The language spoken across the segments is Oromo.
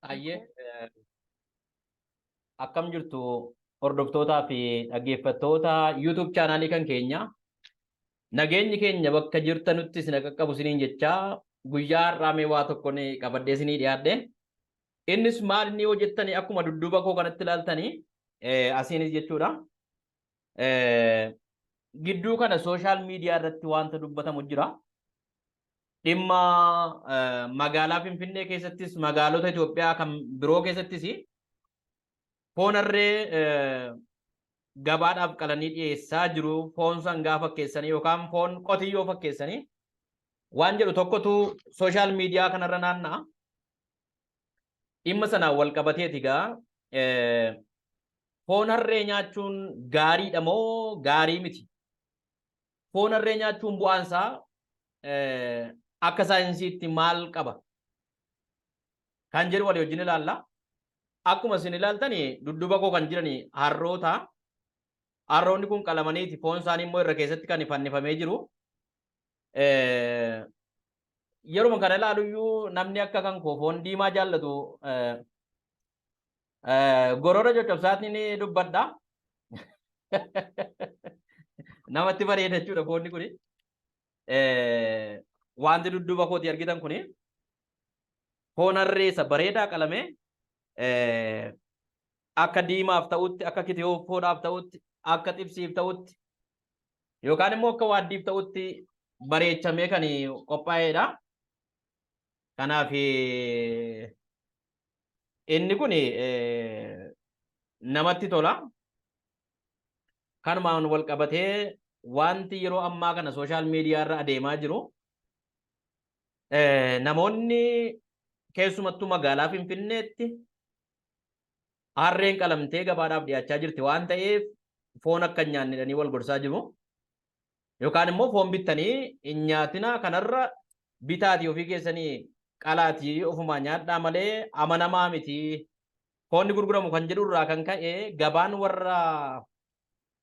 Ayyee akkam jirtu hordoftootaa fi dhaggeeffattoota YouTube chaanaalii kan keenya nageenyi keenya bakka jirtanutti isin qaqqabu isiniin jechaa guyyaa har'aa waa tokko ni qabadhee isinii dhiyaadhe. Innis maal inni yoo jettanii akkuma dudduuba koo kanatti ilaaltanii asiinis jechuudha. Gidduu kana sooshaal miidiyaa irratti wanta dubbatamu jira. Dhimma magaalaa Finfinnee keessattis magaalota Itoophiyaa kan biroo keessattis foon harree gabaadhaaf qalanii dhiyeessaa jiru. Foon sangaa fakkeessanii yookaan foon qotiyyoo fakkeessanii waan jedhu tokkotu sooshaal miidiyaa kanarra naanna'a. Dhimma sanaan wal qabateeti egaa foon harree nyaachuun gaariidha moo gaarii miti? Foon harree nyaachuun bu'aansaa akka saayinsiitti maal qaba kan jedhu walii wajjin ilaalla. Akkuma isin ilaaltanii dudduuba koo kan jiranii harroota. Harroonni kun qalamaniiti foon isaanii immoo irra keessatti kan fannifamee jiru. Yeruma kana ilaaluyyuu namni akka kan koo foon diimaa jaallatu gorora coccobsaatiin ni dubbadha. Namatti bareeda jechuudha foonni kuni. Wanti dudduuba kooti argitan kuni foon harreessa bareedaa qalame akka diimaaf ta'utti, akka kitiyoofoodhaaf ta'utti, akka xibsiif ta'utti yookaan immoo akka waaddiif ta'utti bareechamee kan qophaa'edha. Kanaaf inni kun namatti tola. Kanumaan wal qabatee wanti yeroo ammaa kana sooshaal miidiyaa irra adeemaa jiru namoonni keessumattuu magaalaa Finfinneetti harreen qalamtee gabaadhaaf dhiyaachaa jirti waan ta'eef foon akka hin nyaanne jedhanii wal gorsaa jiru. Yookaan immoo foon bittanii hin nyaatina kanarra bitaatii ofii keessanii qalaatii ofumaa nyaadhaa malee amanamaa miti. Foonni gurguramu kan jedhu irraa kan ka'e gabaan warra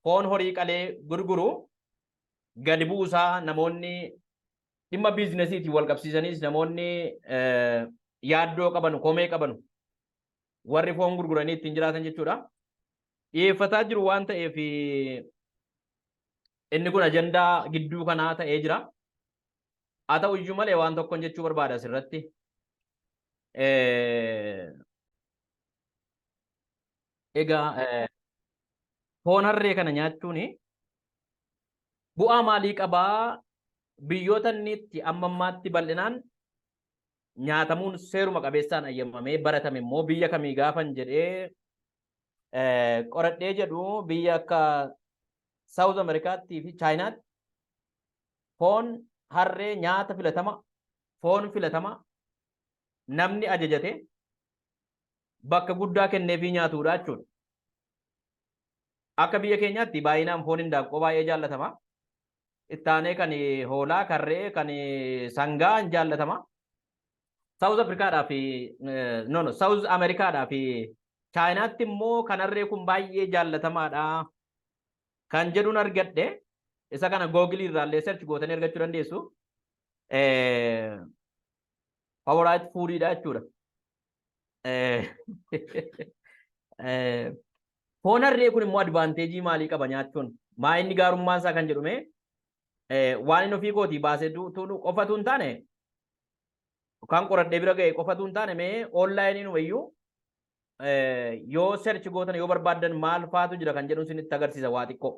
foon horii qalee gurguru gadi buusaa namoonni dhimma biizinesiitiin wal qabsiisaniis namoonni yaaddoo qaban komee qaban warri foon gurguranii ittiin jiraatan jechuudha. Dhiyeeffataa jiru waan ta'eef inni kun ajandaa gidduu kanaa ta'ee jira. Haa ta'u iyyuu malee waan tokkon jechuu barbaada asirratti. Egaa foon harree kana nyaachuun bu'aa maalii qabaa? Biyyoota inni itti amma ammaatti bal'inaan nyaatamuun seeruma qabeessaan ayyamamee baratame immoo biyya kamii gaafan jedhee qoradhee jedhu biyya akka South Americaattii fi Chaayinaatti foon harree nyaata filatama, foon filatama namni ajajate bakka guddaa kenneefii nyaatudha jechuudha. Akka biyya keenyaatti baay'inaan foon hindaaqqoo baay'ee jaallatama. Ittaanee kan hoolaa, karree, kan sangaa hin jaallatama. South Africaadhaa fi South Americaadhaa fi Chaayinaatti immoo kan harree kun baay'ee jaallatamaadha kan jedhuun argadhe. Isa kana Google irraallee search gootanii argachuu dandeessu. Favorite foodidha jechuudha. Foon harree kun immoo advaanteejii maalii qaba nyaachuun? Maa inni gaarummaan isaa kan jedhume waan inni ofii kootii baasee qofatu hin taane yookaan qoradhee bira ga'e qofatu hin taane mee onlaayiniin wayyuu yoo search gootan yoo barbaaddan maal faatu jira kan jedhu isinitti agarsiisa waa xiqqoo.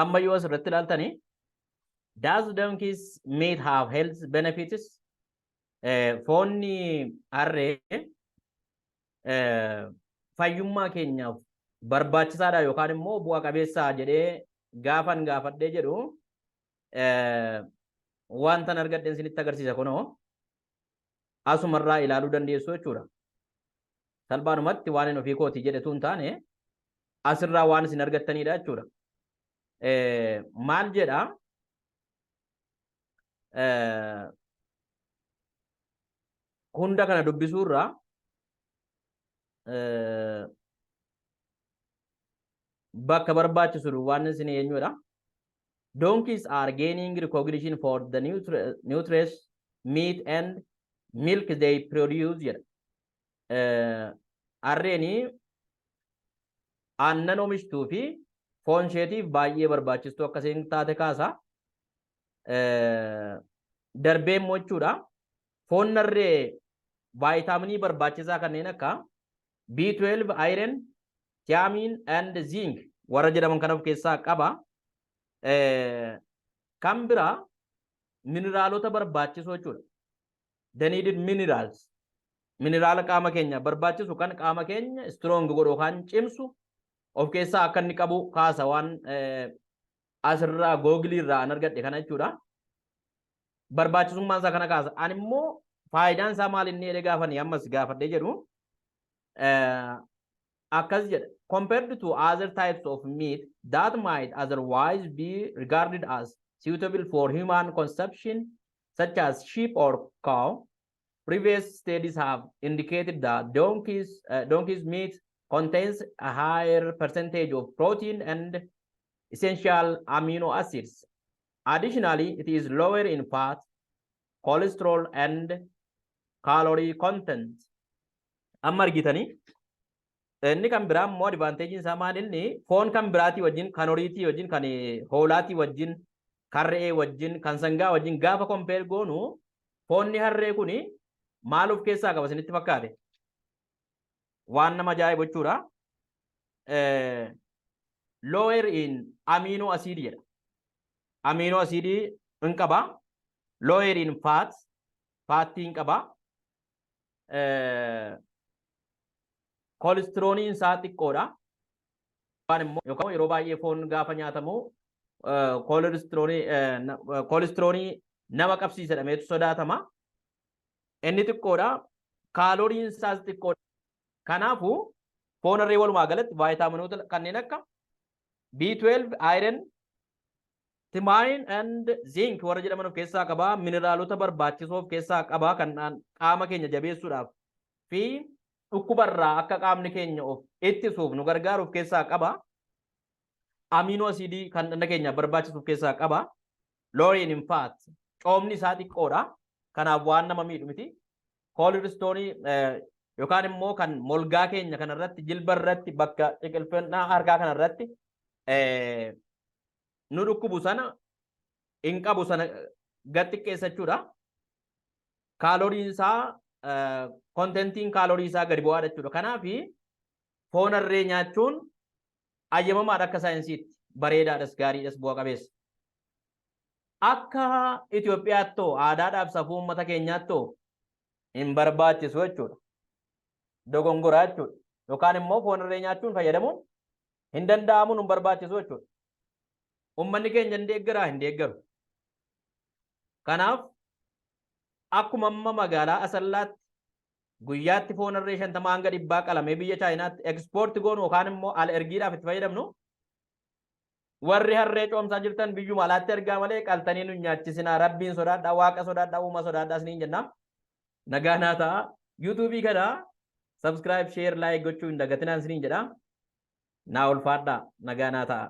Amma yoo asirratti ilaaltanii does donkeys meat have health benefits? Foonni harree fayyummaa keenyaaf barbaachisaadha yookaan immoo bu'a qabeessaa jedhee gaafan gaafadhee jedhu wantan argadheen isinitti agarsiisa kunoo asumarraa ilaaluu dandeessu jechuudha. Salphaadhumatti waan inni ofii kootii jedhetu hin taane asirraa waan isin argattanidha jechuudha. Maal jedha? Hunda kana dubbisuurraa bakka barbaachisu waan isin eenyudha. Donkeys are gaining recognition for the nutritious meat and milk they produce jedha. Harreeni aannan oomishtuu fi foon isheetiif baay'ee barbaachistuu akkasiin taate kaasa. Darbee immoo jechuudha. Foon harree vaayitaaminii barbaachisaa kanneen akka B12, iron, thiamine and zinc warra jedhaman kan of keessaa qaba. Kan biraa mineraalota barbaachisoo jechuudha. The needed minerals. Mineraala qaama keenya barbaachisu kan qaama keenya strong godhu yookaan cimsu of keessaa akka inni qabu kaasa waan asirraa googilii irraa an argadhe kana jechuudha. Barbaachisummaan isaa kana kaasa. Ani immoo faayidaan isaa maal inni jedhee gaafanii ammas gaafadhee jedhu akkas jedha. Compared to other types of meat that might otherwise be regarded as suitable for human consumption, such as sheep or cow, previous studies have indicated that donkey's meat contains a higher percentage of protein and essential amino acids. Additionally, it is lower in fat, cholesterol, and calorie content. Amma argitanii inni kan biraa immoo advantagein isaa maal inni foon kan biraatii wajjin kan horiitii wajjin kan hoolaatii wajjin kan re'ee wajjin kan sangaa wajjin gaafa compare goonu foonni harree kuni maal of keessaa qaba isinitti fakkaate? Waan nama ajaa'ibu jechuudha. Lower in amino acid jedha. Amino acid hin qaba. Lower in fat hin qaba. Cholesteroliin isaa xiqqoodha. Yookaan yeroo baay'ee foon gaafa nyaatamu cholesterolii nama qabsiisa jedhameetu sodaatama. Inni xiqqoodha. Kaaloriin isaas xiqqoodha. Kanaafuu foon harree walumaa galatti vaayitaaminoota kanneen akka B12, iron, thiamine and zinc warra jedhaman of keessaa qaba. Mineraalota barbaachisoo of keessaa qaba kan qaama keenya jabeessuudhaaf fi dhukkubarraa akka qaamni keenya of ittisuuf nu gargaaru of keessaa qaba. Amino acidii kan dhala keenya barbaachisu of keessaa qaba. Lower in fat coomni isaa xiqqoodha. Kanaaf waan nama miidhu miti. Cholesterolii yookaan immoo kan molgaa keenya kanarratti jilba irratti bakka ciqilfannaa harkaa kanarratti nu dhukkubu sana hin qabu sana gad xiqqeessachuudha. Kaaloriin isaa kontentiin kaalorii isaa gadi bu'aadha jechuudha. Kanaaf foon harree nyaachuun ayyamamaadha akka saayinsiitti bareedaadhas gaariidhas bu'a qabeessa. Akka Itoophiyaatti aadaadhaaf safuu uummata keenyaatti hin barbaachisu jechuudha. Dogongoraa jechuudha. Yookaan immoo foon harree nyaachuun fayyadamuun hin danda'amu hin barbaachisu jechuudha. Uummanni keenya hin deeggaru. Kanaaf akkuma amma magaalaa Asallaatti guyyaatti foon harree 50 hanga 100 qalamee biyya Chaayinaatti ekspoortii goonu yookaan immoo al ergiidhaaf itti fayyadamnu warri harree coomsaa jirtan biyyuma alaatti ergaa malee qaltanii nu nyaachisinaa rabbiin sodaadhaa waaqa sodaadhaa uuma sodaadhaa isiniin jenna. Nagaa naa ta'a. YouTube kana subscribe, share, like gochuu hin dagatinaa isiniin jedha. Naa ulfaadhaa. Nagaa naa ta'a.